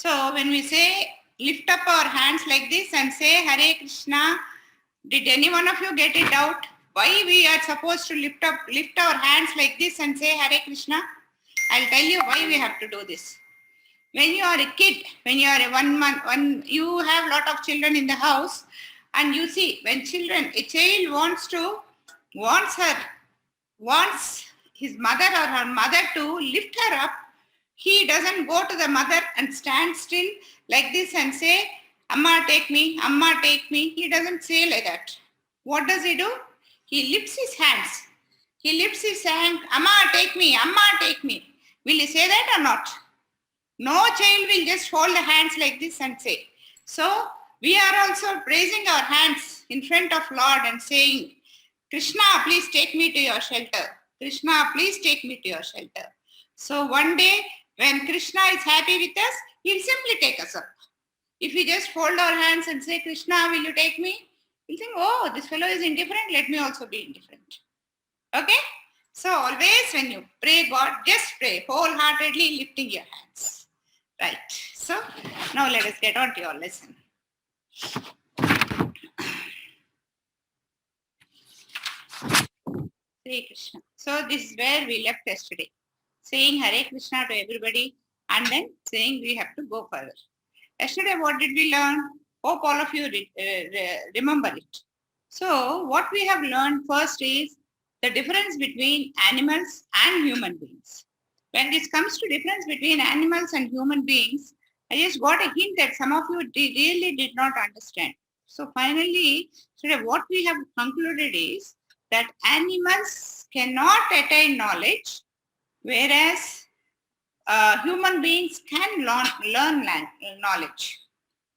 So when we say lift up our hands like this and say Hare Krishna, did any one of you get it out? Why we are supposed to lift our hands like this and say Hare Krishna? I'll tell you why we have to do this. When you are a kid, when you are a 1 month, when you have lot of children in the house, and you see when a child wants his mother or her mother to lift her up, he doesn't go to the mother and stand still like this and say, Amma take me, Amma take me. He doesn't say like that. What does he do? He lifts his hands. He lifts his hand, Amma take me, Amma take me. Will he say that or not? No child will just fold the hands like this and say. So we are also raising our hands in front of Lord and saying, Krishna, please take me to your shelter. Krishna, please take me to your shelter. So one day when Krishna is happy with us, he'll simply take us up. If we just fold our hands and say, Krishna, will you take me? We'll think, oh, this fellow is indifferent, let me also be indifferent. Okay? So always when you pray God, just pray wholeheartedly lifting your hands. Right. So now let us get on to your lesson. Hare Krishna. So this is where we left yesterday. Saying Hare Krishna to everybody and then saying we have to go further. Yesterday what did we learn? Hope all of you remember it. So what we have learned first is the difference between animals and human beings. When this comes to difference between animals and human beings, I just got a hint that some of you really did not understand. So finally, today what we have concluded is that animals cannot attain knowledge, whereas human beings can learn knowledge.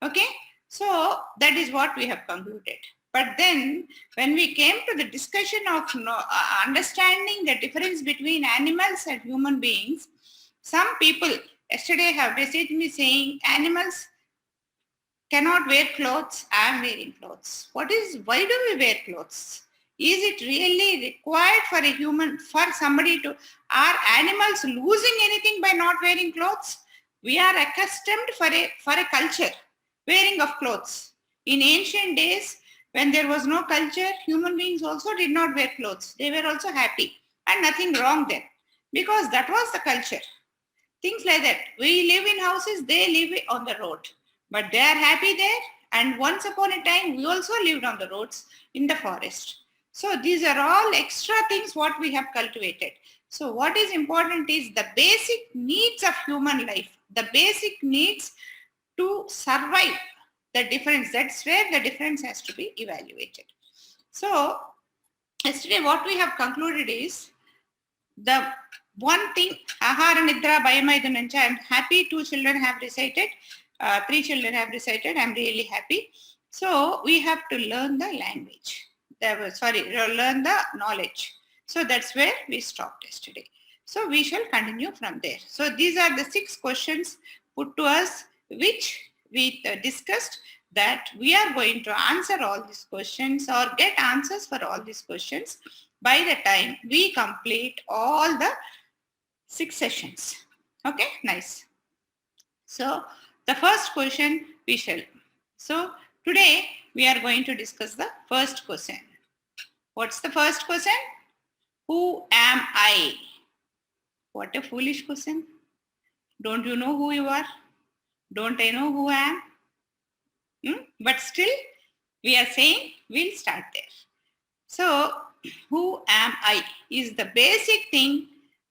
Okay, so that is what we have concluded. But then when we came to the discussion of understanding the difference between animals and human beings, some people yesterday have messaged me saying animals cannot wear clothes. I am wearing clothes. Why do we wear clothes? Is it really required for somebody to, are animals losing anything by not wearing clothes? We are accustomed for a culture, wearing of clothes. In ancient days, when there was no culture, human beings also did not wear clothes. They were also happy and nothing wrong then because that was the culture. Things like that. We live in houses, they live on the road, but they are happy there. And once upon a time, we also lived on the roads in the forest. So these are all extra things what we have cultivated. So what is important is the basic needs of human life, the basic needs to survive. The difference, that's where the difference has to be evaluated. So yesterday what we have concluded is the one thing, Ahara Nidra Bayamaidanancha, I'm happy 2 children have recited, 3 children have recited, I'm really happy. So we have to learn the language, learn the knowledge. So that's where we stopped yesterday. So we shall continue from there. So these are the 6 questions put to us, which we discussed that we are going to answer all these questions or get answers for all these questions by the time we complete all the 6 sessions. Okay, nice. So the first question we shall. So today we are going to discuss the first question. What's the first question? Who am I? What a foolish question. Don't you know who you are? Don't I know who I am? But still, we are saying we'll start there. So, who am I is the basic thing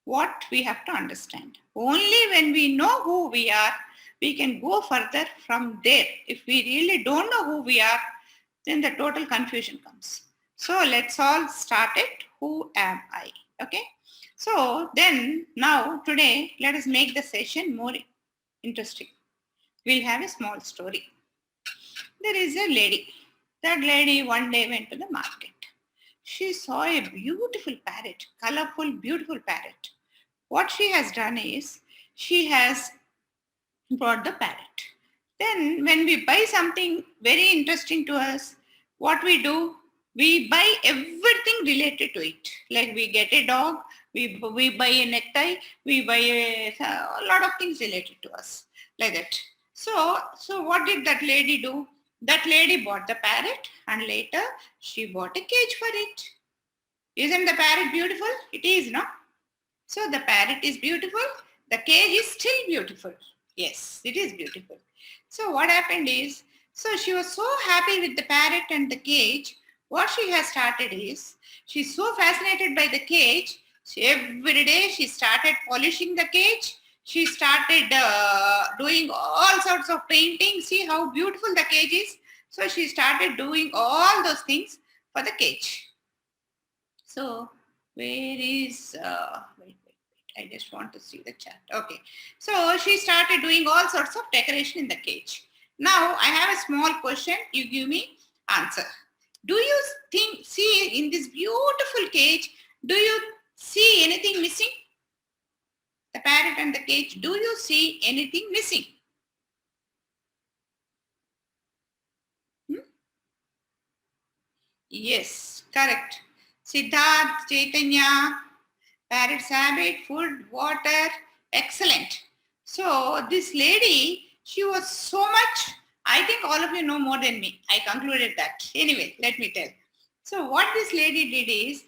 what we have to understand. Only when we know who we are, we can go further from there. If we really don't know who we are, then the total confusion comes. So, let's all start it. Who am I? Okay. So, then now today, let us make the session more interesting. We'll have a small story. There is a lady. That lady one day went to the market. She saw a beautiful parrot, colorful, beautiful parrot. What she has done is, she has brought the parrot. Then when we buy something very interesting to us, what we do? We buy everything related to it. Like we get a dog, we buy a necktie, we buy a lot of things related to us. Like that. So what did that lady do? That lady bought the parrot and later she bought a cage for it. Isn't the parrot beautiful? It is, no? So the parrot is beautiful. The cage is still beautiful. Yes, it is beautiful. So what happened is, so she was so happy with the parrot and the cage. What she has started is, she's so fascinated by the cage. Every day she started polishing the cage. She started doing all sorts of painting. See how beautiful the cage is. So she started doing all those things for the cage. So where is, wait, I just want to see the chat. Okay. So she started doing all sorts of decoration in the cage. Now I have a small question. You give me answer. Do you see in this beautiful cage, do you see anything missing? The parrot and the cage, do you see anything missing? Yes, correct. Siddharth, Chaitanya, parrot's habit, food, water, excellent. So this lady, she was so much, I think all of you know more than me. I concluded that. Anyway, let me tell. So what this lady did is,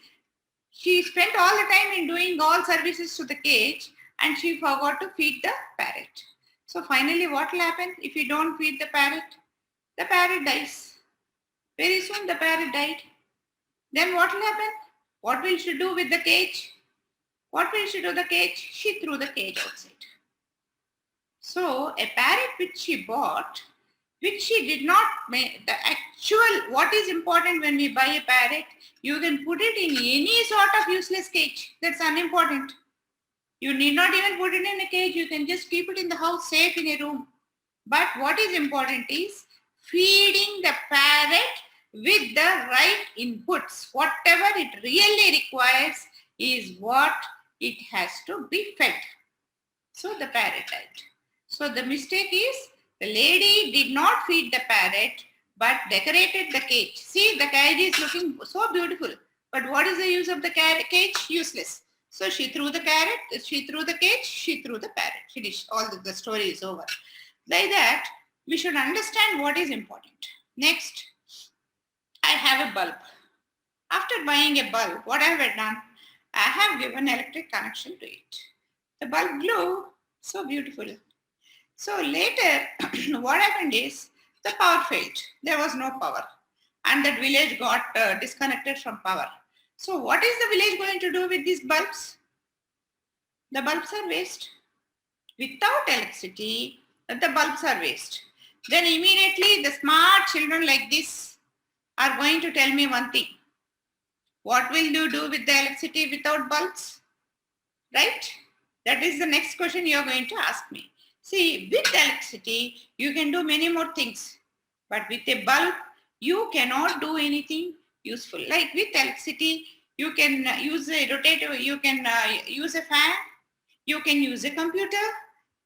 she spent all the time in doing all services to the cage and she forgot to feed the parrot. So finally what will happen if you don't feed the parrot? The parrot dies. Very soon the parrot died. Then what will happen? What will she do with the cage? What will she do with the cage? She threw the cage outside. So a parrot which she bought, which she did not make, the actual, what is important when we buy a parrot, you can put it in any sort of useless cage. That's unimportant. You need not even put it in a cage. You can just keep it in the house, safe in a room. But what is important is feeding the parrot with the right inputs. Whatever it really requires is what it has to be fed. So the parrot died. So the mistake is the lady did not feed the parrot but decorated the cage. See, the cage is looking so beautiful. But what is the use of the cage? Useless. So she threw the carrot, she threw the cage, she threw the parrot. Finished. All the story is over. Like that, we should understand what is important. Next, I have a bulb. After buying a bulb, what have I done? I have given electric connection to it. The bulb glowed so beautiful. So later, what happened is the power failed. There was no power. And that village got disconnected from power. So what is the village going to do with these bulbs? The bulbs are waste. Without electricity, the bulbs are waste. Then immediately the smart children like this are going to tell me one thing. What will you do with the electricity without bulbs? Right? That is the next question you are going to ask me. See, with electricity, you can do many more things. But with a bulb, you cannot do anything useful. Like with electricity, you can use a rotator, you can use a fan, you can use a computer,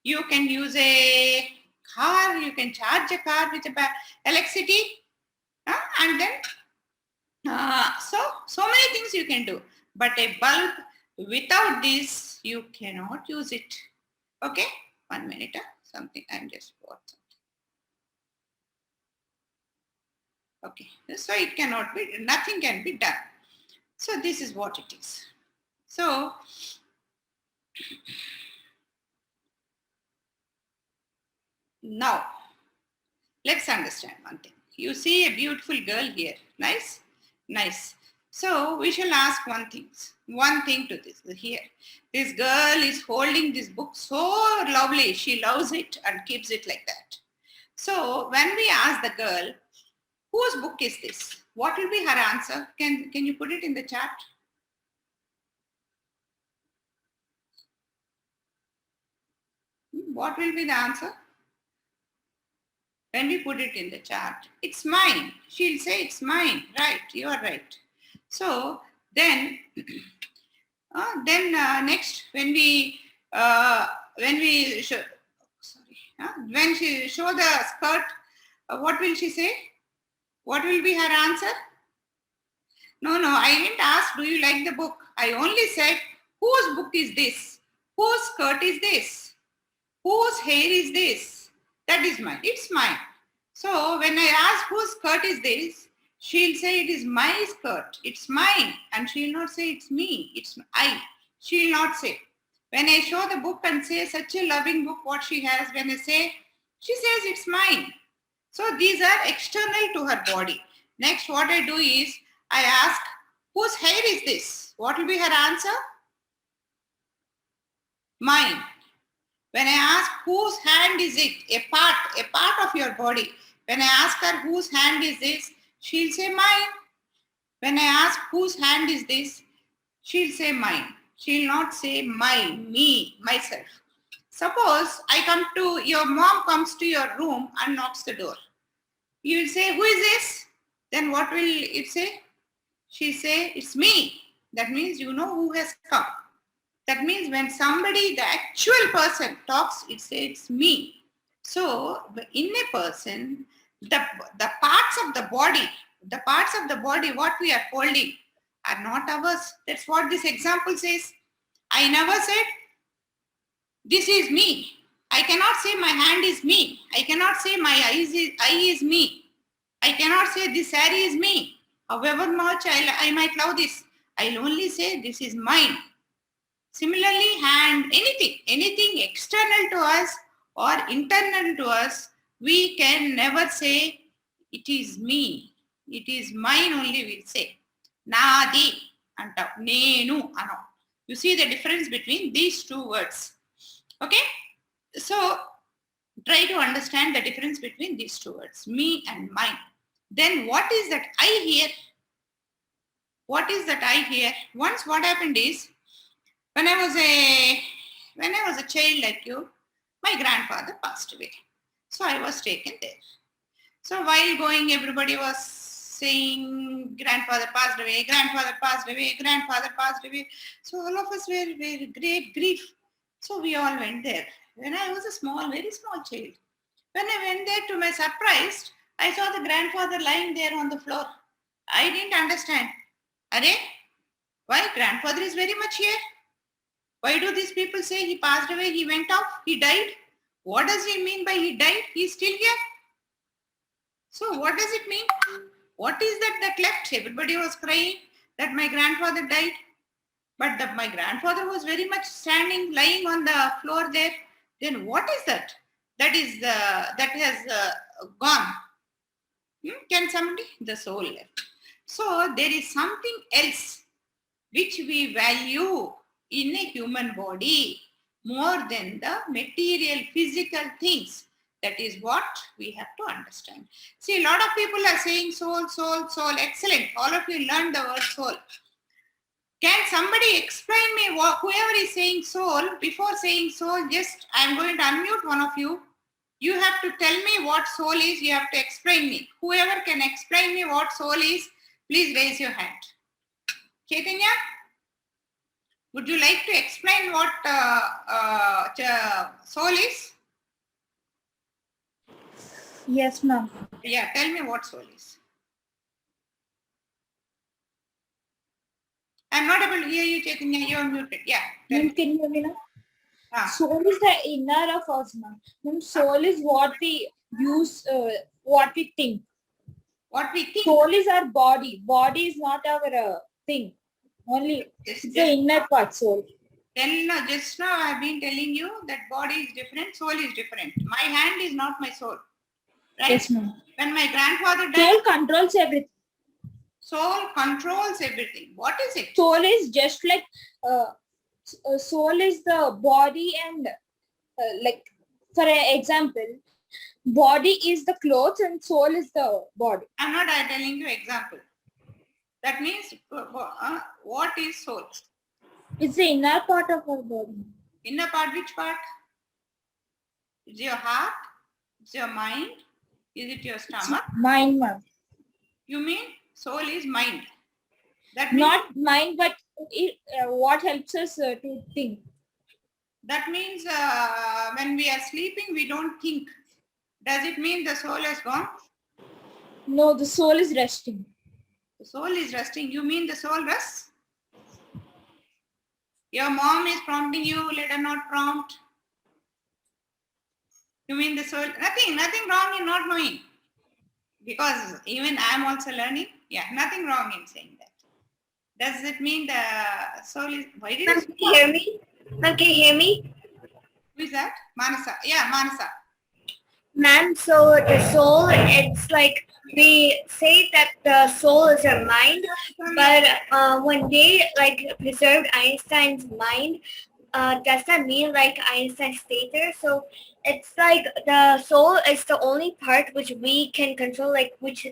you can use a car, you can charge a car with electricity, and then so many things you can do. But a bulb, without this, you cannot use it. Okay, 1 minute. Something I'm just bought something. Okay, so it cannot be, nothing can be done. So this is what it is. So now let's understand one thing. You see a beautiful girl here. Nice, nice. So we shall ask one thing to this here. This girl is holding this book so lovely. She loves it and keeps it like that. So when we ask the girl, whose book is this? What will be her answer? Can you put it in the chat? What will be the answer? When we put it in the chat, it's mine. She'll say it's mine. Right, you are right. So then next, when she show the skirt, what will she say? What will be her answer? No, I didn't ask, do you like the book? I only said, whose book is this? Whose skirt is this? Whose hair is this? That is mine. It's mine. So when I ask whose skirt is this, she'll say it is my skirt. It's mine. And she'll not say it's me. It's I. She'll not say. When I show the book and say such a loving book, what she has, when I say, she says it's mine. So these are external to her body. Next, what I do is, I ask, whose hair is this? What will be her answer? Mine. When I ask whose hand is it, a part of your body. When I ask her whose hand is this, she'll say mine. When I ask whose hand is this, she'll say mine. She'll not say mine, me, myself. Suppose your mom comes to your room and knocks the door. You will say, who is this? Then what will it say? She'll say, it's me. That means you know who has come. That means when somebody, the actual person talks, it says it's me. So in a person, the parts of the body, what we are holding are not ours. That's what this example says. I never said, this is me. I cannot say my hand is me. I cannot say my eye is me. I cannot say this saree is me. However much I might love this, I'll only say this is mine. Similarly, hand, anything external to us or internal to us, we can never say it is me. It is mine only, we'll say. Nadi antav, nenu ano. You see the difference between these two words. Okay? So, try to understand the difference between these two words, me and mine. Then what is that I here? What is that I here? Once what happened is, when I was a child like you, my grandfather passed away. So I was taken there. So while going, everybody was saying, grandfather passed away, grandfather passed away, grandfather passed away. So all of us were great grief. So we all went there. When I was a very small child. When I went there, to my surprise, I saw the grandfather lying there on the floor. I didn't understand. Are, why grandfather is very much here? Why do these people say he passed away, he went off, he died? What does he mean by he died? He is still here. So what does it mean? What is that left? Everybody was crying that my grandfather died. But my grandfather was very much standing, lying on the floor there. Then what is that? That has gone. Can somebody? The soul left. So there is something else which we value in a human body more than the material, physical things. That is what we have to understand. See, a lot of people are saying soul, soul, soul. Excellent. All of you learned the word soul. Can somebody explain me whoever is saying soul, before saying soul, just I'm going to unmute one of you. You have to tell me what soul is. You have to explain me. Whoever can explain me what soul is, please raise your hand. Chaitanya? Would you like to explain what soul is? Yes, ma'am. Yeah, tell me what soul is. I'm not able to hear you, Chaitanya. You are muted. Yeah. Ma'am, can you hear me now? Soul is the inner of us, ma'am. Ma'am, soul is what we use, what we think. What we think. Soul is our body. Body is not our thing. Only it's the inner part, soul. Just now I've been telling you that body is different, soul is different. My hand is not my soul. Right? Yes, ma'am. When my grandfather died, soul controls everything. Soul controls everything. What is it? Soul is just like, soul is the body and like, for example, body is the clothes and soul is the body. I'm not telling you example. That means what is soul? It's the inner part of our body. Inner part, which part? Is it your heart? Is it your mind? Is it your stomach? Mind, ma'am. You mean soul is mind? That means, not mind, but what helps us to think. That means when we are sleeping, we don't think. Does it mean the soul has gone? No, the soul is resting. The soul is resting. You mean the soul rests? Your mom is prompting you, let her not prompt. You mean the soul? Nothing wrong in not knowing. Because even I am also learning. Yeah, nothing wrong in saying that. Does it mean the soul is? Why did Ma'am, you? can you hear me? Ma'am, can you hear me? Who is that? Manasa. Yeah, Manasa. Ma'am, so the soul, it's like we say that the soul is our mind, but when they like preserved Einstein's mind, does that mean like Einstein stated? So it's like the soul is the only part which we can control, like which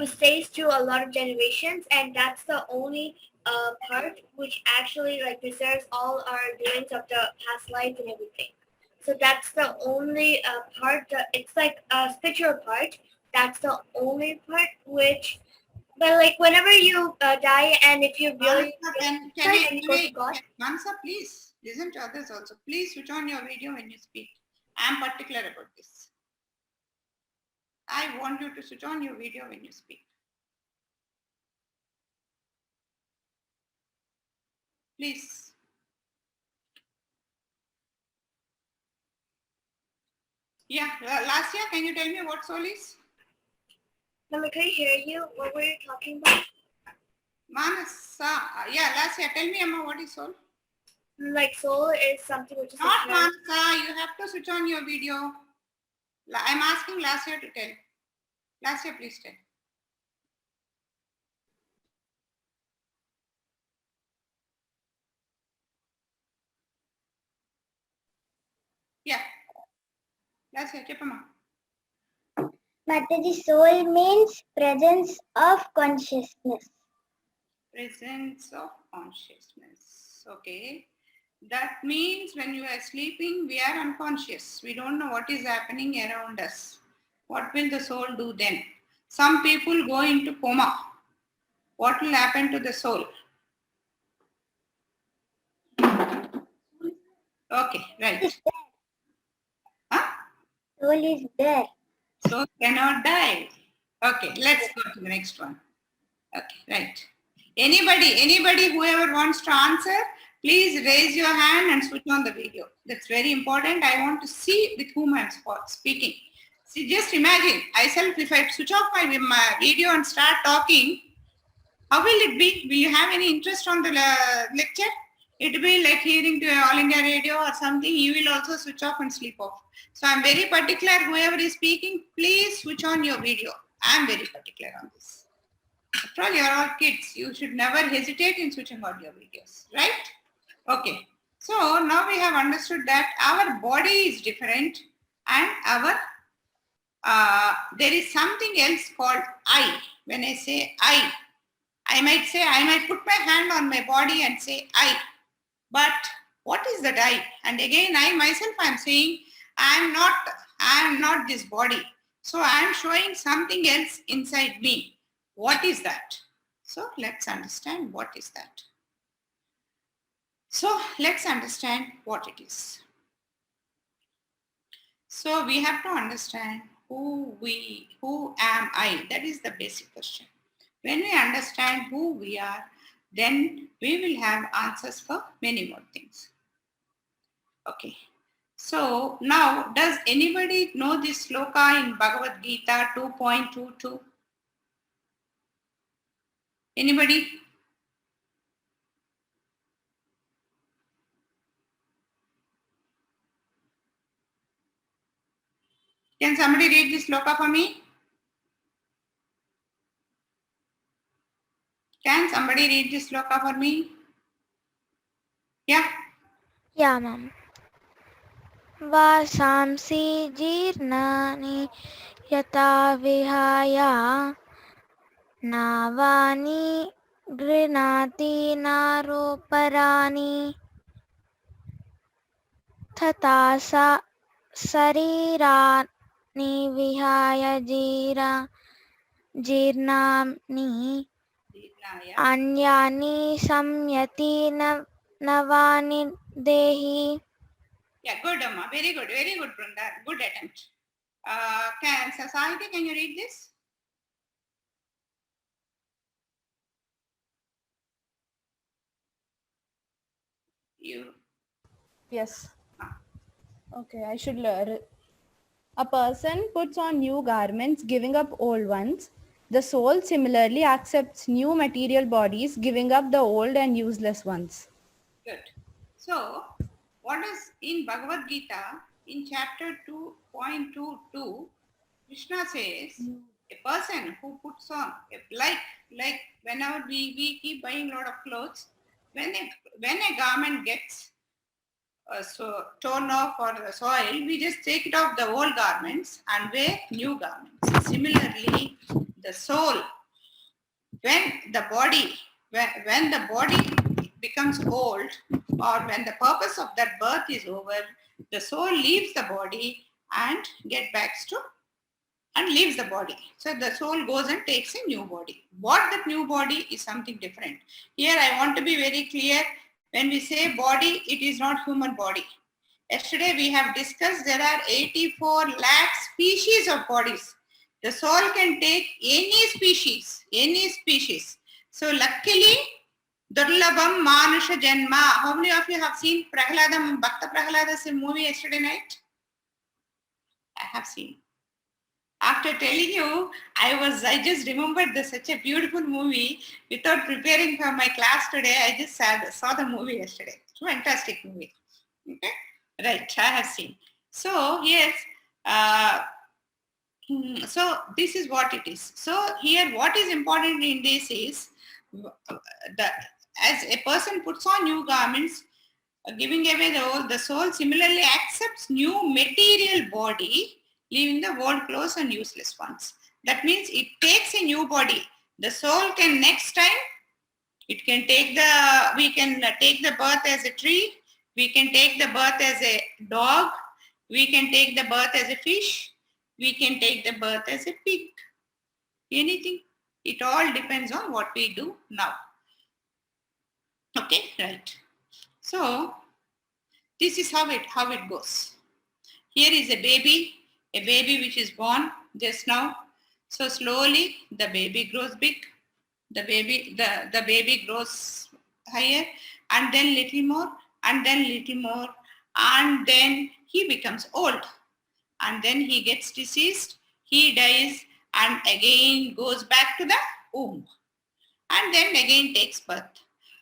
stays through a lot of generations, and that's the only part which actually like preserves all our doings of the past life and everything. So that's the only part. It's like a spiritual part. That's the only part which, but like whenever you die, and if you really Manasa, can and you go to we, God. Manasa, please listen to others also. Please switch on your video when you speak. I am particular about this. I want you to switch on your video when you speak. Please. Yeah, last year, can you tell me what soul is? Mama, can I hear you? What were you talking about? Manasa. Yeah, last year. Tell me, Amma, what is soul? Like soul is something which is Not like Manasa. You have to switch on your video. I'm asking last year to tell. Last year, please tell. Yeah. Last year, Chepama. Mataji, soul means presence of consciousness. Presence of consciousness. Okay. That means when you are sleeping, we are unconscious. We don't know what is happening around us. What will the soul do then? Some people go into coma. What will happen to the soul? Okay, right. Huh? Soul is there. Soul cannot die. Okay, let's go to the next one. Okay, right. Anybody, whoever wants to answer, please raise your hand and switch on the video. That's very important. I want to see with whom I'm speaking. See, just imagine, if I switch off my video and start talking, how will it be? Will you have any interest on the lecture? It will be like hearing to All India Radio or something. You will also switch off and sleep off. So I'm very particular. Whoever is speaking, please switch on your video. I'm very particular on this. After all, you're all kids. You should never hesitate in switching on your videos, right? Okay. So now we have understood that our body is different and there is something else called I. When I say I might put my hand on my body and say I. But what is that I? And again, I myself am saying I am not this body. So I am showing something else inside me. What is that? So let's understand what is that. So let's understand what it is. So we have to understand who am I? That is the basic question. When we understand who we are, then we will have answers for many more things. Okay. So now, does anybody know this sloka in Bhagavad Gita 2.22? Anybody? Can somebody read this sloka for me? Can somebody read this sloka for me? Yeah. Yeah, ma'am. Vasamsi jirnani yata vihaya navani grinati naroparani thatasa sarirani vihaya jirnani anyani samyati navani dehi. Yeah, good, Amma. Very good, Brenda. Good attempt. Sahiti, can you read this? You. Yes. Okay, I should learn. A person puts on new garments, giving up old ones. The soul similarly accepts new material bodies, giving up the old and useless ones. Good. So, what is in Bhagavad Gita in chapter 2.22? Krishna says a person who puts on like whenever we keep buying a lot of clothes, when a garment gets so torn off or soiled, we just take it off the old garments and wear new garments. Similarly, the soul, when the body, when the body becomes old, or when the purpose of that birth is over, the soul leaves the body and get back to and leaves the body. So the soul goes and takes a new body. What that new body is something different. Here I want to be very clear. When we say body, it is not human body. Yesterday we have discussed there are 84 lakh species of bodies. The soul can take any species, any species. So luckily, Durlabham Manusha Janma. How many of you have seen Prahladam, Bhakta Prahlada's movie yesterday night? I have seen. After telling you, I just remembered such a beautiful movie. Without preparing for my class today, I just saw the movie yesterday. It's a fantastic movie. Okay, right, I have seen. So yes, so this is what it is. So here, what is important in this is as a person puts on new garments, giving away the old, the soul similarly accepts new material body, leaving the old clothes and useless ones. That means it takes a new body. The soul can next time, we can take the birth as a tree, we can take the birth as a dog, we can take the birth as a fish, we can take the birth as a pig. Anything. It all depends on what we do now. Okay, right. So this is how it goes. Here is a baby which is born just now. So slowly the baby grows big, the baby grows higher, and then little more, and then little more, and then he becomes old, and then he gets diseased, he dies, and again goes back to the womb, and then again takes birth.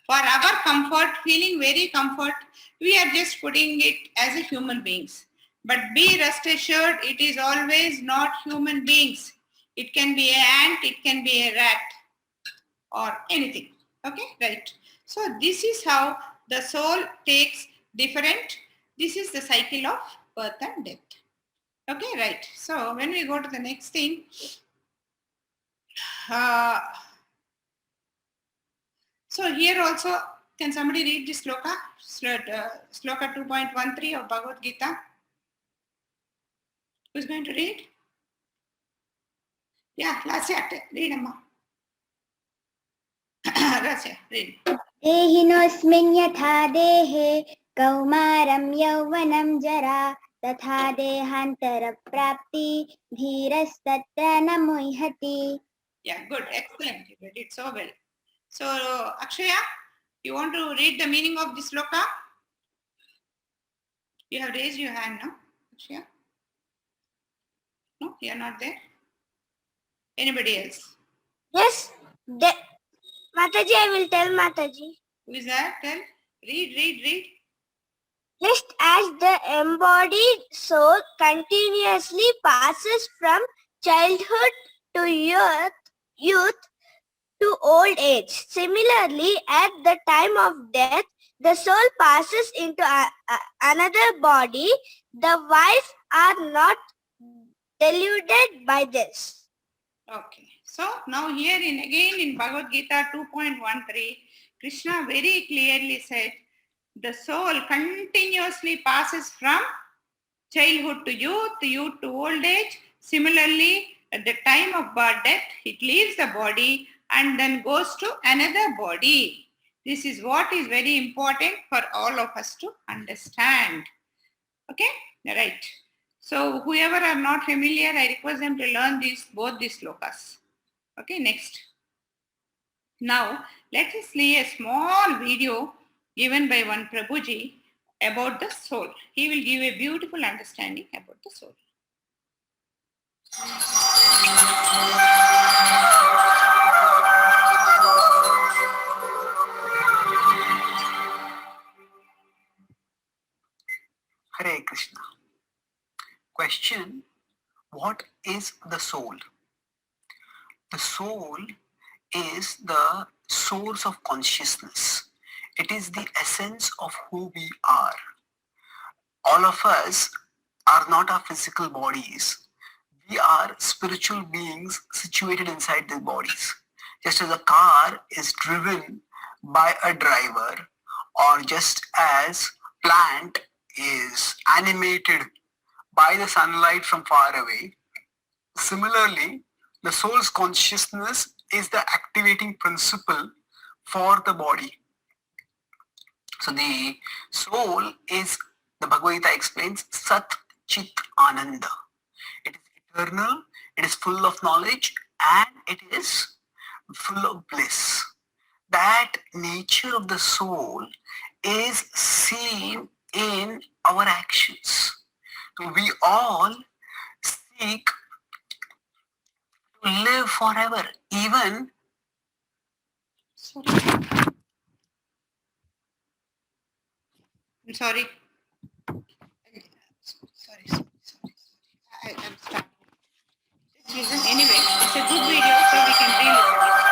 For our comfort, feeling very comfort, we are just putting it as a human beings. But be rest assured, it is always not human beings. It can be an ant, it can be a rat, or anything. Okay, right. So this is how the soul takes different. This is the cycle of birth and death. Okay, right. So when we go to the next thing, so here also, can somebody read this sloka? Sloka 2.13 of Bhagavad Gita. Who's going to read? Yeah, Lasya, read Amma. Lasya, read. देहिनोऽस्मिन् यथा देहे कौमारं यौवनं जरा तथा देहान्तरप्राप्ति धीरस्तत्र न मुह्यति. Yeah, good, excellent. You read it so well. So, Akshaya, you want to read the meaning of this sloka? You have raised your hand, no? Akshaya? No, you are not there. Anybody else? Yes, Mataji, I will tell Mataji. Who is that? Tell. Read. Just as the embodied soul continuously passes from childhood to youth to old age, similarly, at the time of death, the soul passes into another body. The wise are not deluded by this. Okay. So now here again in Bhagavad Gita 2.13, Krishna very clearly said, the soul continuously passes from childhood to youth to old age. Similarly, at the time of death, it leaves the body and then goes to another body. This is what is very important for all of us to understand. Okay, right. So whoever are not familiar, I request them to learn both these slokas. Okay, next. Now, let us see a small video given by one Prabhuji about the soul. He will give a beautiful understanding about the soul. Hare Krishna. Question: what is the soul? The soul is the source of consciousness. It is the essence of who we are. All of us are not our physical bodies. We are spiritual beings situated inside these bodies. Just as a car is driven by a driver, or just as plant is animated by the sunlight from far away, similarly, the soul's consciousness is the activating principle for the body. So the soul is, the Bhagavad Gita explains, Sat Chit Ananda. It is eternal, it is full of knowledge, and it is full of bliss. That nature of the soul is seen in our actions. So we all seek to live forever, even Sorry. I'm sorry. Sorry. I'm starting. Just listen. Anyway, it's a good video, so we can re-listen it.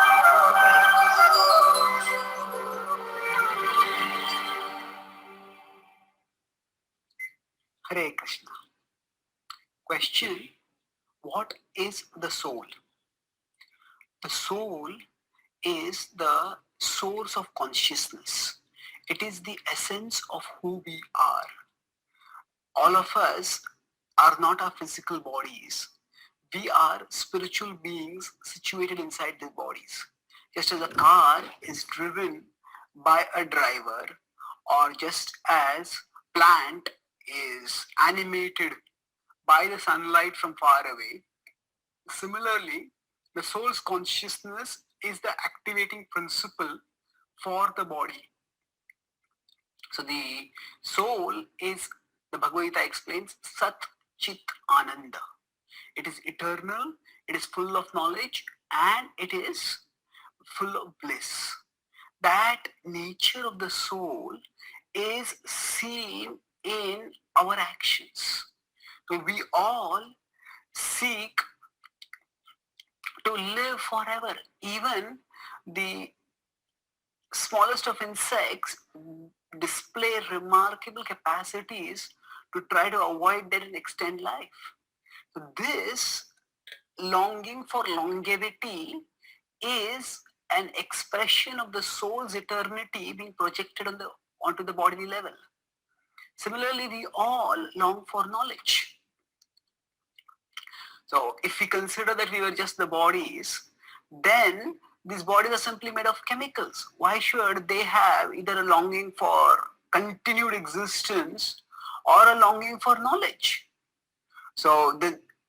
Hare Krishna. Question: what is the soul? The soul is the source of consciousness. It is the essence of who we are. All of us are not our physical bodies. We are spiritual beings situated inside these bodies. Just as a car is driven by a driver, or just as plant is animated by the sunlight from far away, similarly, the soul's consciousness is the activating principle for the body. So the soul is, the Bhagavad Gita explains, Sat Chit Ananda. It is eternal, it is full of knowledge, and it is full of bliss. That nature of the soul is seen in our actions. So we all seek to live forever. Even the smallest of insects display remarkable capacities to try to avoid death and extend life. So this longing for longevity is an expression of the soul's eternity being projected onto the bodily level. Similarly, we all long for knowledge. So if we consider that we were just the bodies, then these bodies are simply made of chemicals. Why should they have either a longing for continued existence or a longing for knowledge? So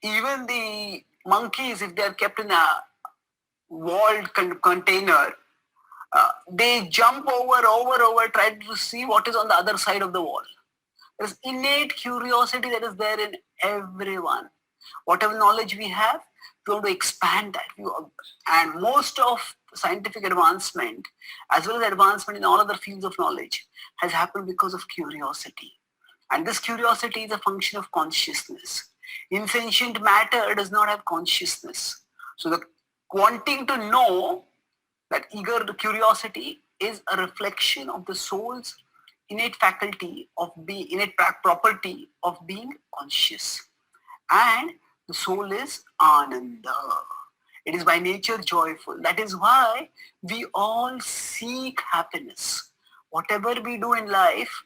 even the monkeys, if they are kept in a walled container, they jump over, try to see what is on the other side of the wall. There's innate curiosity that is there in everyone. Whatever knowledge we have, we want to expand that. And most of scientific advancement, as well as advancement in all other fields of knowledge, has happened because of curiosity. And this curiosity is a function of consciousness. Insentient matter does not have consciousness. So the wanting to know, that eager curiosity, is a reflection of the soul's innate faculty of being, innate property of being conscious. And the soul is Ananda. It is by nature joyful. That is why we all seek happiness. Whatever we do in life,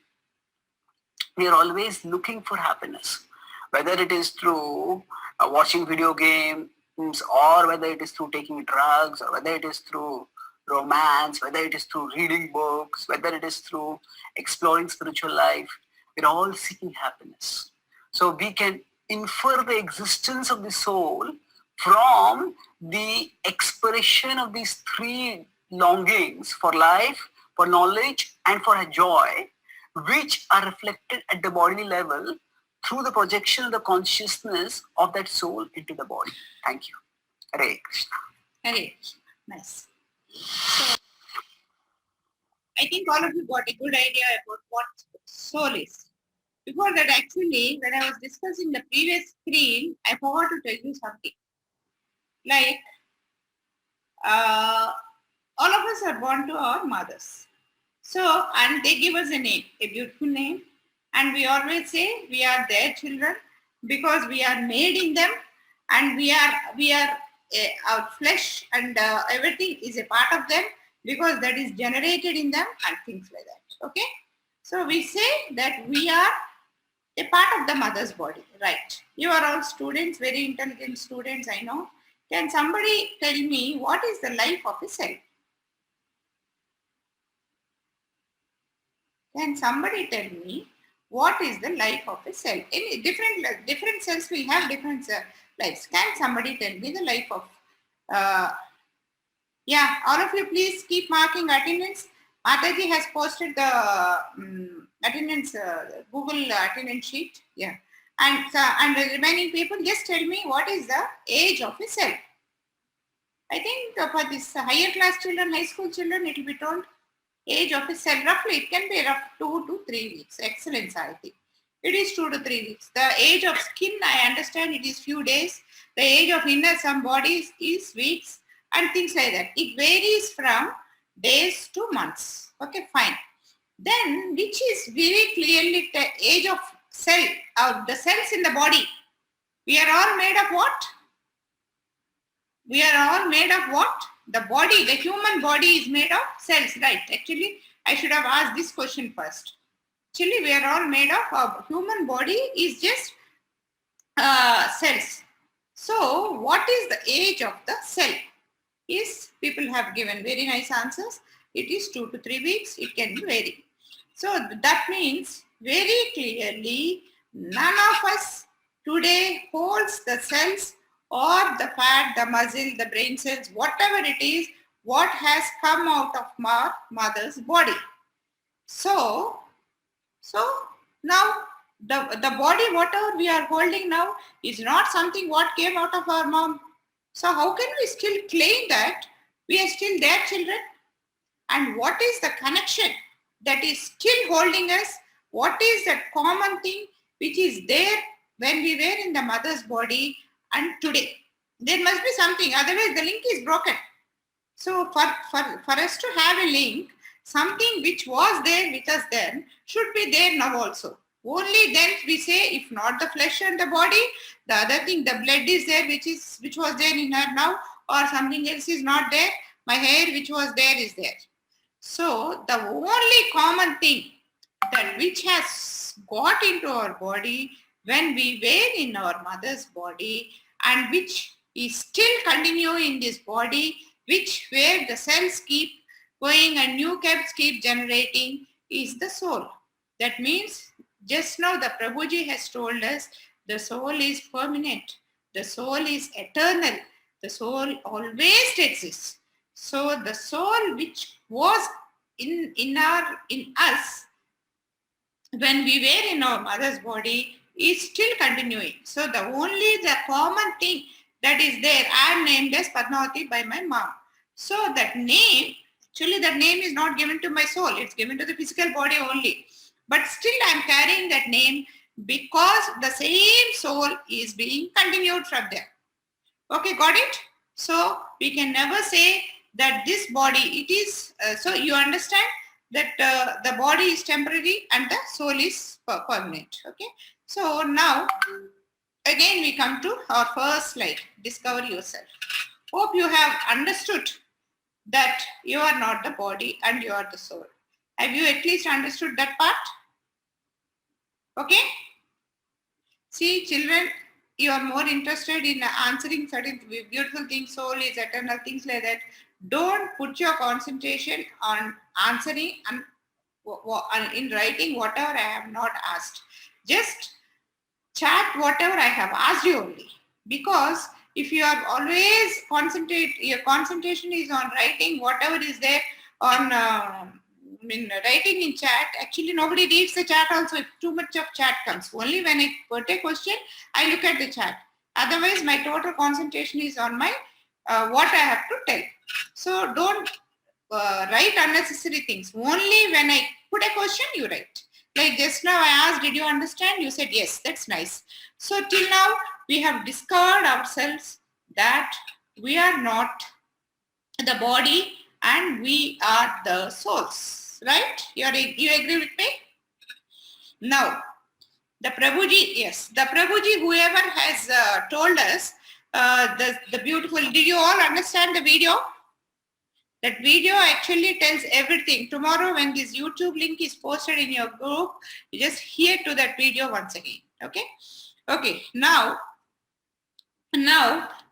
we are always looking for happiness. Whether it is through watching video games, or whether it is through taking drugs, or whether it is through romance, whether it is through reading books, whether it is through exploring spiritual life, we're all seeking happiness. So we can infer the existence of the soul from the expression of these three longings for life, for knowledge, and for a joy, which are reflected at the bodily level through the projection of the consciousness of that soul into the body. Thank you. Hare Krishna. Hare Krishna. Nice. So, I think all of you got a good idea about what soul is. Before that, actually, when I was discussing the previous screen, I forgot to tell you something. Like, all of us are born to our mothers. So, and they give us a name, a beautiful name. And we always say we are their children because we are made in them, and we are our flesh and everything is a part of them because that is generated in them and things like that. Okay. So we say that we are a part of the mother's body, right? You are all students, very intelligent students, I know. Can somebody tell me what is the life of a cell? Can somebody tell me what is the life of a cell? Any different cells will have different lives. Can somebody tell me the life of? Yeah, all of you please keep marking attendance. Mataji has posted the attendance Google attendance sheet. Yeah, and the remaining people, just tell me what is the age of a cell. I think for this higher class children, high school children, it will be told age of a cell. Roughly, it can be 2 to 3 weeks. Excellent, Sarthi. It is 2 to 3 weeks. The age of skin, I understand it is few days. The age of inner some bodies is weeks and things like that. It varies from days to months. Okay, fine. Then, which is very clearly the age of cell, the cells in the body. We are all made of what? We are all made of what? The body, the human body is made of cells, right? Actually, I should have asked this question first. Actually, we are all made of human body is just cells. So, what is the age of the cell? Is people have given very nice answers. It is 2 to 3 weeks. It can vary. So, that means very clearly, none of us today holds the cells or the fat, the muscle, the brain cells, whatever it is, what has come out of our mother's body. So now the body, whatever we are holding now, is not something what came out of our mom. So how can we still claim that we are still their children? And what is the connection that is still holding us? What is that common thing which is there when we were in the mother's body and today? There must be something, otherwise the link is broken. So for us to have a link, something which was there with us then should be there now also. Only then we say, if not the flesh and the body, the other thing, the blood is there, which was there in her now, or something else is not there. My hair which was there is there. So the only common thing that which has got into our body when we were in our mother's body and which is still continuing in this body, which where the cells keep going and new caps keep generating, is the soul. That means just now the Prabhuji has told us the soul is permanent, the soul is eternal, the soul always exists. So the soul which was in us when we were in our mother's body is still continuing. So the common thing that is there, I am named as Padmavati by my mom. So that name, actually that name is not given to my soul, it's given to the physical body only. But still I am carrying that name because the same soul is being continued from there. Okay, got it? So we can never say that this body, it is, so you understand that the body is temporary and the soul is permanent. Okay, so now again we come to our first slide, discover yourself. Hope you have understood that you are not the body and you are the soul. Have you at least understood that part? Okay. See, children, you are more interested in answering certain beautiful things, soul is eternal, things like that. Don't put your concentration on answering and in writing whatever I have not asked. Just chat whatever I have asked you only. Because if you are always your concentration is on writing whatever is there on writing in chat, actually nobody reads the chat also if too much of chat comes. Only when I put a question, I look at the chat. Otherwise, my total concentration is on my what I have to tell. So don't write unnecessary things. Only when I put a question, you write. Like just now I asked, did you understand? You said yes, that's nice. So till now, we have discovered ourselves that we are not the body and we are the souls, right? You agree with me? Now, the Prabhuji, yes, the Prabhuji, whoever has told us the beautiful, did you all understand the video? That video actually tells everything. Tomorrow when this YouTube link is posted in your group, you just hear to that video once again, okay? Okay, now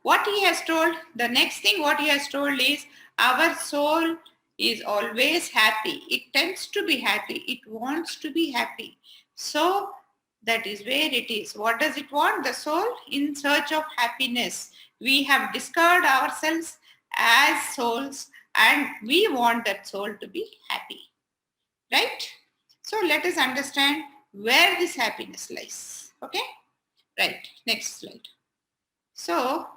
what he has told, the next thing what he has told is our soul is always happy. It tends to be happy. It wants to be happy. So that is where it is. What does it want? The soul in search of happiness. We have discovered ourselves as souls and we want that soul to be happy, right? So let us understand where this happiness lies, okay? Right, next slide. So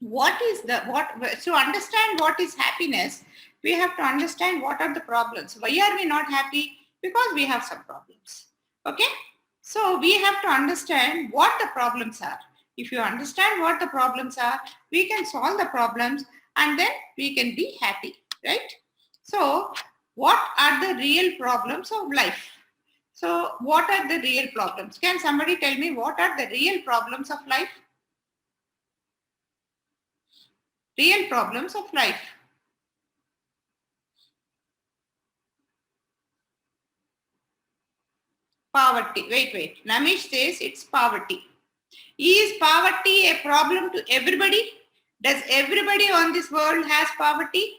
to understand what is happiness, we have to understand what are the problems. Why are we not happy? Because we have some problems, okay? So we have to understand what the problems are. If you understand what the problems are, we can solve the problems and then we can be happy, right? So what are the real problems of life? So what are the real problems? Can somebody tell me what are the real problems of life? Real problems of life. Poverty. Wait. Namish says it's poverty. Is poverty a problem to everybody? Does everybody on this world has poverty?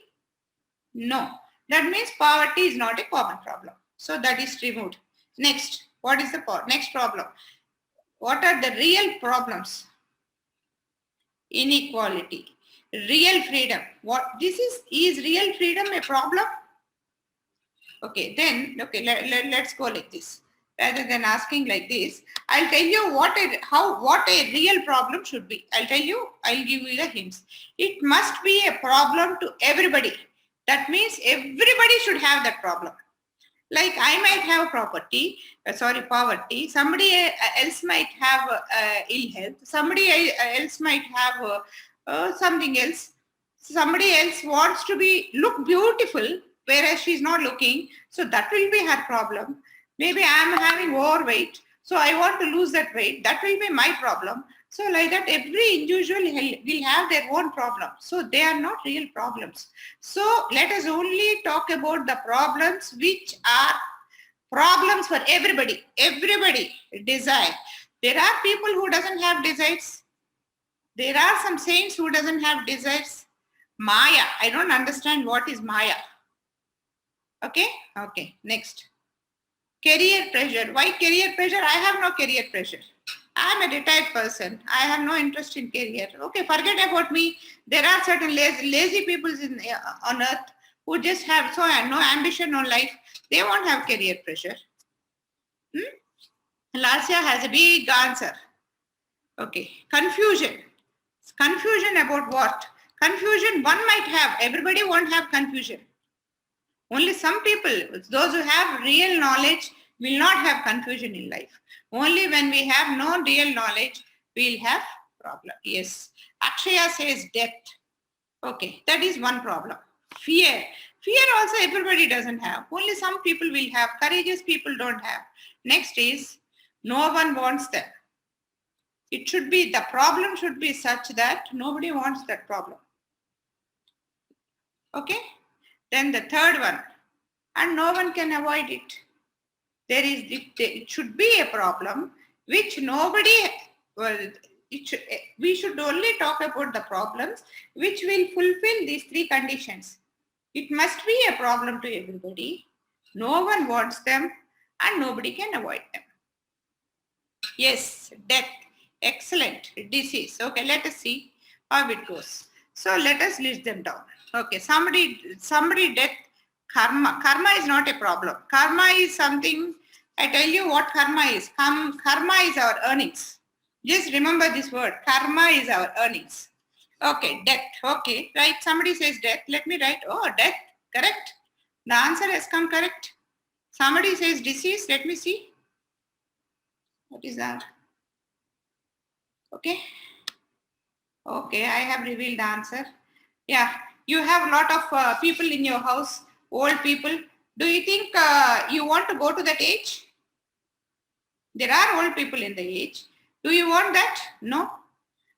No. That means poverty is not a common problem. So that is removed. Next, what is the next problem? What are the real problems? Inequality. Real freedom. What this is real freedom a problem? Okay, then let's go like this. Rather than asking like this, I'll tell you what a real problem should be. I'll give you the hints. It must be a problem to everybody. That means everybody should have that problem. Like I might have poverty. Somebody else might have ill health. Somebody else might have something else. Somebody else wants to look beautiful, whereas she's not looking. So that will be her problem. Maybe I'm having overweight, so I want to lose that weight. That will be my problem. So like that, every individual will have their own problem. So they are not real problems. So let us only talk about the problems which are problems for everybody. Everybody desire. There are people who doesn't have desires. There are some saints who doesn't have desires. Maya. I don't understand what is Maya. Okay. Next. Career pressure. Why career pressure? I have no career pressure. I am a retired person. I have no interest in career. Okay, forget about me. There are certain lazy people on earth who just have no ambition, no life. They won't have career pressure. Lasya has a big answer. Okay, confusion. Confusion about what? Confusion one might have. Everybody won't have confusion. Only some people, those who have real knowledge, will not have confusion in life. Only when we have no real knowledge, we'll have problem. Yes. Akshaya says death. Okay, that is one problem. Fear. Fear also everybody doesn't have. Only some people will have. Courageous people don't have. Next is no one wants them. It should be, the problem should be such that nobody wants that problem. Okay. Then the third one, and no one can avoid it. It should be a problem which nobody, we should only talk about the problems which will fulfill these three conditions. It must be a problem to everybody. No one wants them and nobody can avoid them. Yes, death. Excellent. Disease. Okay, let us see how it goes. So let us list them down. Okay, somebody death Karma. Karma is not a problem. Karma is something, I tell you what karma is. Karma is our earnings. Just remember this word. Karma is our earnings. Okay, death. Okay, right. Somebody says death. Let me write. Oh, death. Correct. The answer has come correct. Somebody says disease. Let me see. What is that? Okay. Okay, I have revealed the answer. Yeah, you have a lot of people in your house, old people. Do you think you want to go to that age? There are old people in the age. Do you want that? No.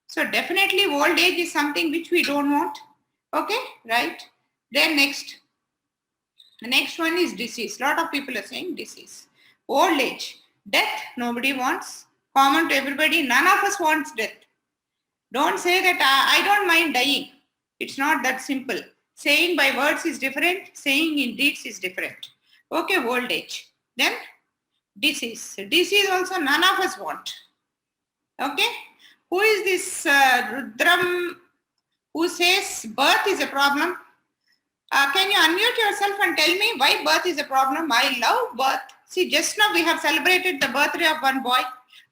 So definitely old age is something which we don't want. Okay, right. Then next. The next one is disease. Lot of people are saying disease. Old age. Death, nobody wants. Common to everybody. None of us wants death. Don't say that I don't mind dying. It's not that simple. Saying by words is different. Saying in deeds is different. Okay, old age. Then disease. Disease also none of us want. Okay. Who is this Rudram who says birth is a problem? Can you unmute yourself and tell me why birth is a problem? I love birth. See, just now we have celebrated the birthday of one boy.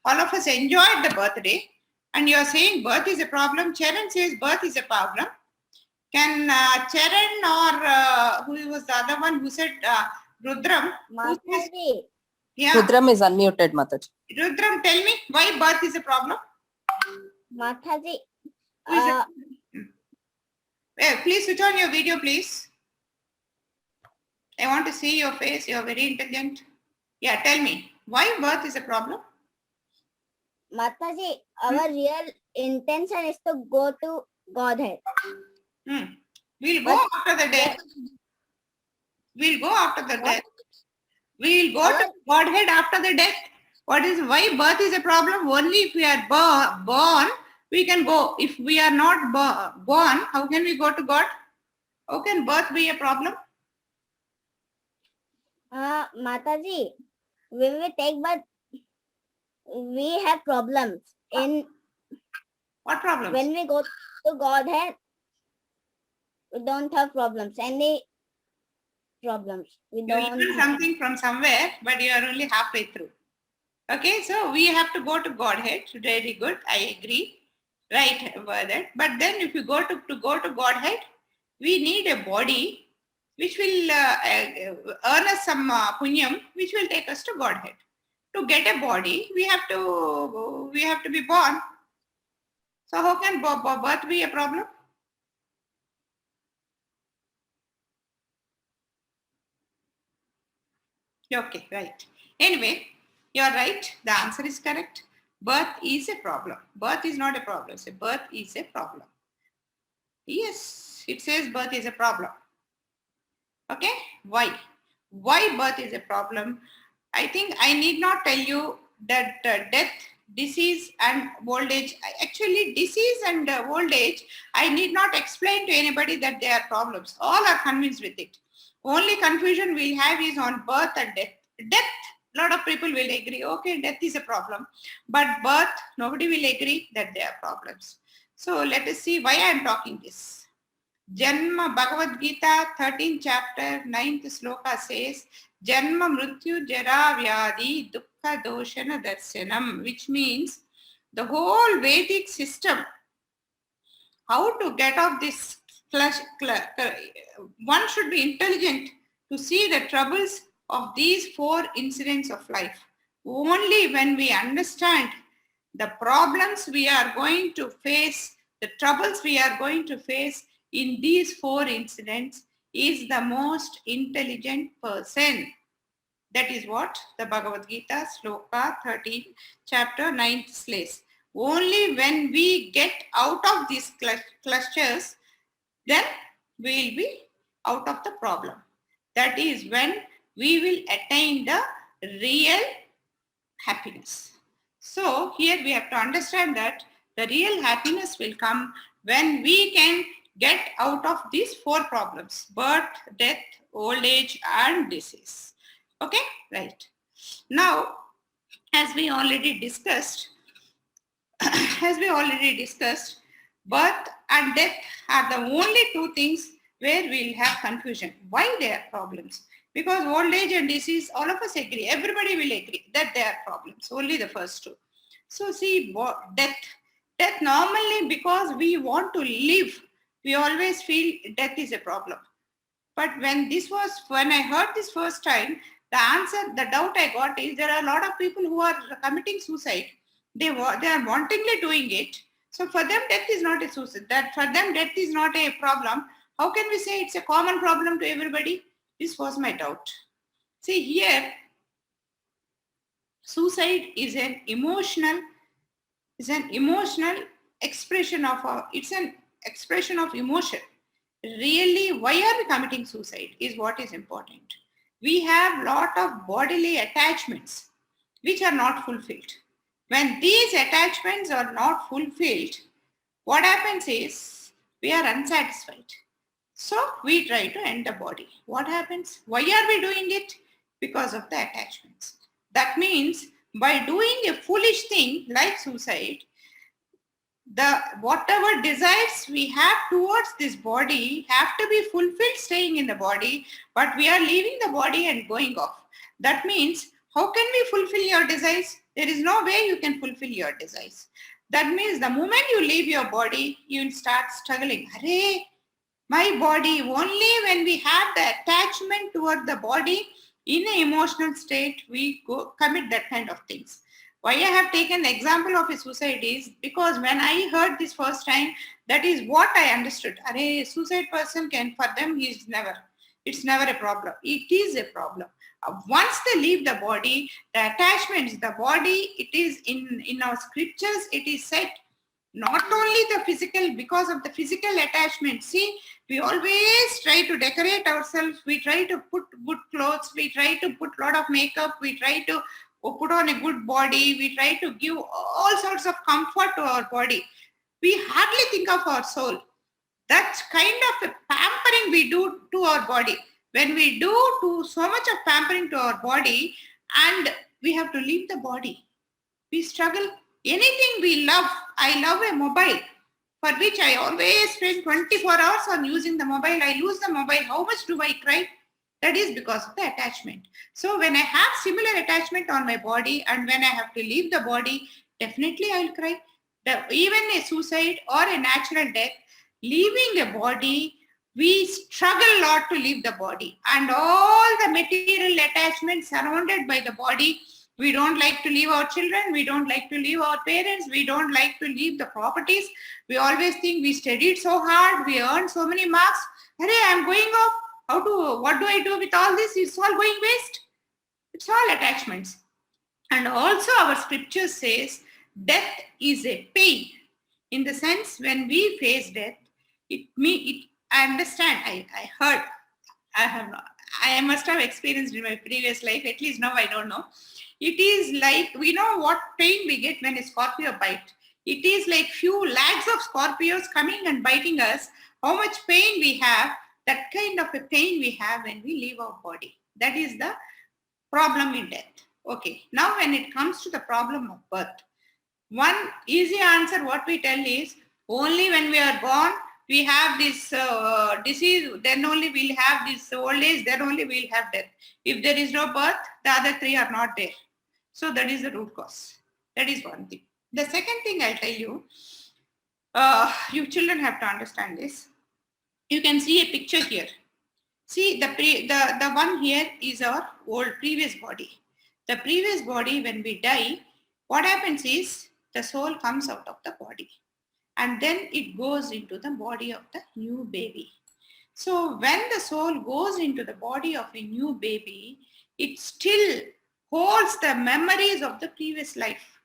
All of us enjoyed the birthday. And you are saying birth is a problem. Charan says birth is a problem. Can Charan or who was the other one who said Rudram? Mataji. Yeah. Rudram is unmuted, Mataji. Rudram, tell me why birth is a problem. Mataji. Who is it? Please switch on your video, please. I want to see your face. You are very intelligent. Yeah, tell me why birth is a problem. Mataji, our real intention is to go to Godhead. We'll go after the death. We'll go after the death. We'll go to Godhead after the death. What is why birth is a problem? Only if we are born, we can go. If we are not born, how can we go to God? How can birth be a problem? Mataji, when we take birth, we have problems. In What problems? when we go to Godhead, we don't have problems. Any problems? We You don't. learn something from somewhere, but you are only halfway through. Okay, so we have to go to Godhead. Very good, I agree. Right about that. But then if you go to Godhead, we need a body which will earn us some punyam, which will take us to Godhead. To get a body, we have to be born. So how can birth be a problem? Okay, right. Anyway, you're right. The answer is correct. Birth is a problem. Birth is not a problem. So birth is a problem. Yes, it says birth is a problem. Okay, why? Why birth is a problem? I think I need not tell you that death, disease and old age, actually disease and old age, I need not explain to anybody that they are problems. All are convinced with it. Only confusion we'll have is on birth and death. Death, a lot of people will agree, okay, death is a problem. But birth, nobody will agree that they are problems. So let us see why I am talking this. Janma Bhagavad Gita 13th chapter 9th sloka says Janma Mrityu Jara Vyadi Dukkha Doshana Darsanam, which means the whole Vedic system, how to get off this one should be intelligent to see the troubles of these four incidents of life. Only when we understand the problems we are going to face, the troubles we are going to face in these four incidents is the most intelligent person. That is what the Bhagavad Gita sloka 13 chapter 9 says. Only when we get out of these clusters, then we will be out of the problem. That is when we will attain the real happiness. So here we have to understand that the real happiness will come when we can get out of these four problems: birth, death, old age and disease. Okay, right. Now, as we already discussed, birth and death are the only two things where we'll have confusion. Why they are problems? Because old age and disease, all of us agree. Everybody will agree that they are problems. Only the first two. So see, death. Death normally, because we want to live, we always feel death is a problem. But when I heard this first time, the doubt I got is there are a lot of people who are committing suicide. They are wantingly doing it. So for them, death is not a suicide. That for them, death is not a problem. How can we say it's a common problem to everybody? This was my doubt. See here, suicide is an emotional expression of it's an expression of emotion. Really, why are we committing suicide is what is important. We have lot of bodily attachments which are not fulfilled. When these attachments are not fulfilled, what happens is we are unsatisfied. So we try to end the body. What happens? Why are we doing it? Because of the attachments. That means by doing a foolish thing like suicide, the whatever desires we have towards this body have to be fulfilled staying in the body, but we are leaving the body and going off. That means how can we fulfill your desires? There is no way you can fulfill your desires. That means the moment you leave your body, you will start struggling. Arey, my body, only when we have the attachment toward the body in an emotional state, we commit that kind of things. Why I have taken the example of a suicide is because when I heard this first time, that is what I understood. A suicide person can, for them, it's never a problem. It is a problem. Once they leave the body, the attachments, the body, it is in our scriptures, it is said, not only the physical, because of the physical attachment. See, we always try to decorate ourselves. We try to put good clothes. We try to put a lot of makeup. We try to put on a good body. We try to give all sorts of comfort to our body. We hardly think of our soul. That's kind of a pampering we do to our body. When we do so much of pampering to our body and we have to leave the body, we struggle. Anything we love, I love a mobile for which I always spend 24 hours on using the mobile. I lose the mobile. How much do I cry? That is because of the attachment. So when I have similar attachment on my body and when I have to leave the body, definitely I'll cry. Even a suicide or a natural death, leaving a body, we struggle a lot to leave the body. And all the material attachments surrounded by the body, we don't like to leave our children, we don't like to leave our parents, we don't like to leave the properties. We always think we studied so hard, we earned so many marks. Hey, I'm going off. What do I do with all this? It's all going waste. It's all attachments. And also our scripture says death is a pain. In the sense when we face death, I understand, I heard, I must have experienced in my previous life, at least now I don't know. It is like, we know what pain we get when a Scorpio bites. It is like few lakhs of Scorpios coming and biting us. How much pain we have, that kind of a pain we have when we leave our body. That is the problem in death. Okay, now when it comes to the problem of birth, one easy answer what we tell is, only when we are born, we have this disease, then only we'll have this old age, then only we'll have death. If there is no birth, the other three are not there. So that is the root cause. That is one thing. The second thing I'll tell you, you children have to understand this. You can see a picture here. See, the one here is our previous body. The previous body, when we die, what happens is the soul comes out of the body. And then it goes into the body of the new baby. So when the soul goes into the body of a new baby, it still holds the memories of the previous life.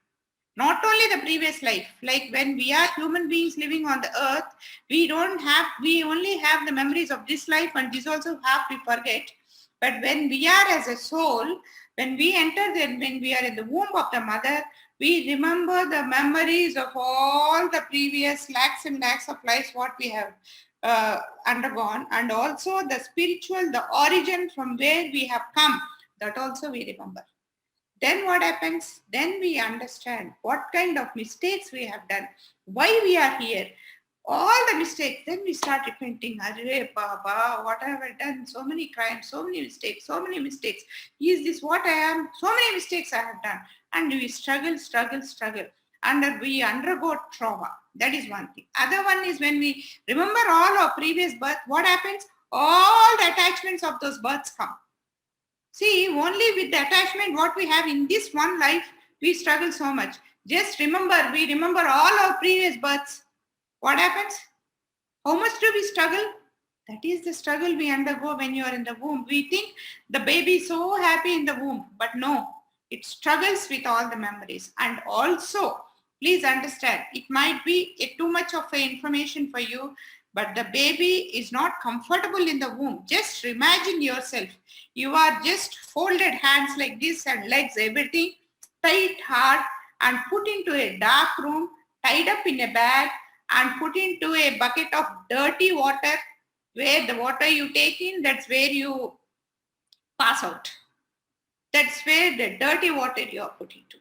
Not only the previous life, like when we are human beings living on the earth, we only have the memories of this life, and this also have we forget. But when we are as a soul, when we when we are in the womb of the mother, we remember the memories of all the previous lakhs and lakhs of lives what we have undergone, and also the spiritual, the origin from where we have come, that also we remember. Then what happens? Then we understand what kind of mistakes we have done, why we are here. all the mistakes. Then we start repenting. Arre Baba, what have I done? So many crimes, so many mistakes, so many mistakes. Is this what I am? So many mistakes I have done. And we struggle. And we undergo trauma. That is one thing. Other one is when we remember all our previous birth, what happens? All the attachments of those births come. See, only with the attachment what we have in this one life, we struggle so much. Just remember, we remember all our previous births. What happens? How much do we struggle? That is the struggle we undergo when you are in the womb. We think the baby is so happy in the womb, but no, it struggles with all the memories. And also, please understand, it might be too much of information for you, but the baby is not comfortable in the womb. Just imagine yourself. You are just folded hands like this and legs, everything tight, hard, and put into a dark room, tied up in a bag, and put into a bucket of dirty water, where the water you take in, that's where you pass out. That's where the dirty water you are put into.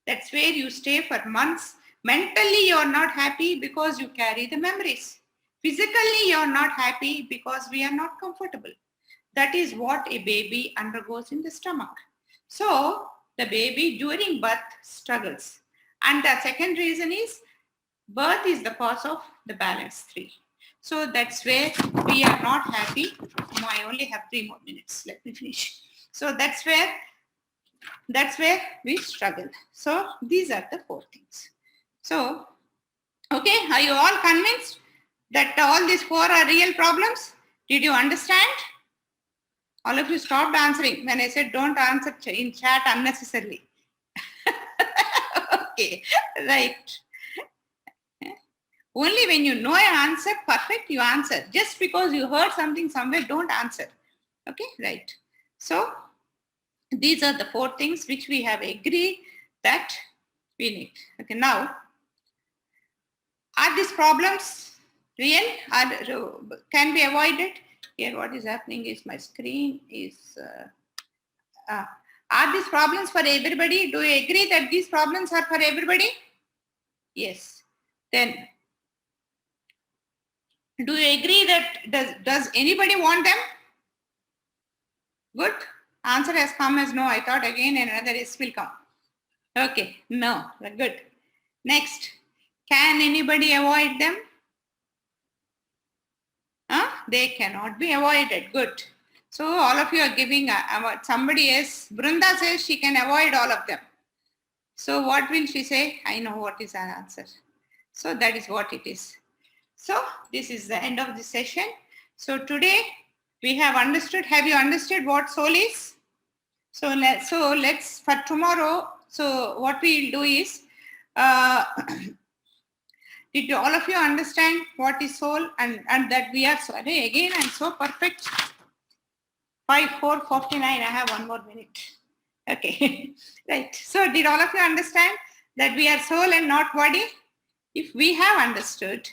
That's where you stay for months. Mentally, you are not happy because you carry the memories. Physically, you are not happy because we are not comfortable. That is what a baby undergoes in the stomach. So, the baby during birth struggles. And the second reason is birth is the cause of the balance 3. So that's where we are not happy. No, I only have 3 more minutes. Let me finish. So that's where we struggle. So these are the 4 things. So, okay, are you all convinced that all these 4 are real problems? Did you understand? All of you stopped answering when I said don't answer in chat unnecessarily. Okay, right. Only when you know an answer, perfect, you answer. Just because you heard something somewhere, don't answer. Okay, right. So, these are the 4 things which we have agreed that we need. Okay, now, are these problems real? Can be avoided? Here, what is happening is my screen is... are these problems for everybody? Do you agree that these problems are for everybody? Yes. Then, do you agree that does anybody want them? Good. Answer has come as no. I thought again another S will come. Okay. No. Good. Next. Can anybody avoid them? They cannot be avoided. Good. So all of you are giving somebody else. Brunda says she can avoid all of them. So what will she say? I know what is her answer. So that is what it is. So this is the end of the session. So today we have understood. Have you understood what soul is? So let's for tomorrow. So what we will do is, did all of you understand what is soul and that we are sorry again? I'm so perfect. 4:49. I have 1 more minute. Okay, right. So did all of you understand that we are soul and not body? If we have understood,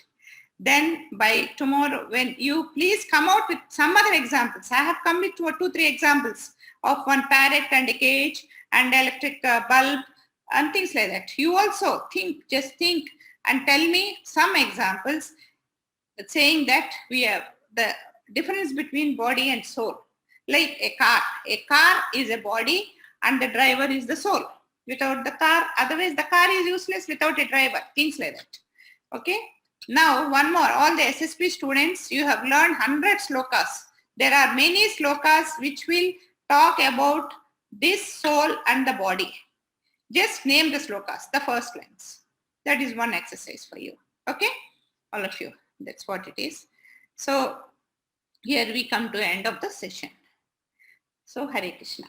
then by tomorrow, when you please come out with some other examples. I have come with 2-3 examples of one parrot and a cage and electric bulb and things like that. You also just think and tell me some examples saying that we have the difference between body and soul. Like a car. A car is a body and the driver is the soul. Without the car, otherwise the car is useless without a driver. Things like that. Okay. Now, one more. All the SSP students, you have learned 100 slokas. There are many slokas which will talk about this soul and the body. Just name the slokas, the first lines. That is one exercise for you. Okay? All of you. That's what it is. So, here we come to the end of the session. So, Hare Krishna.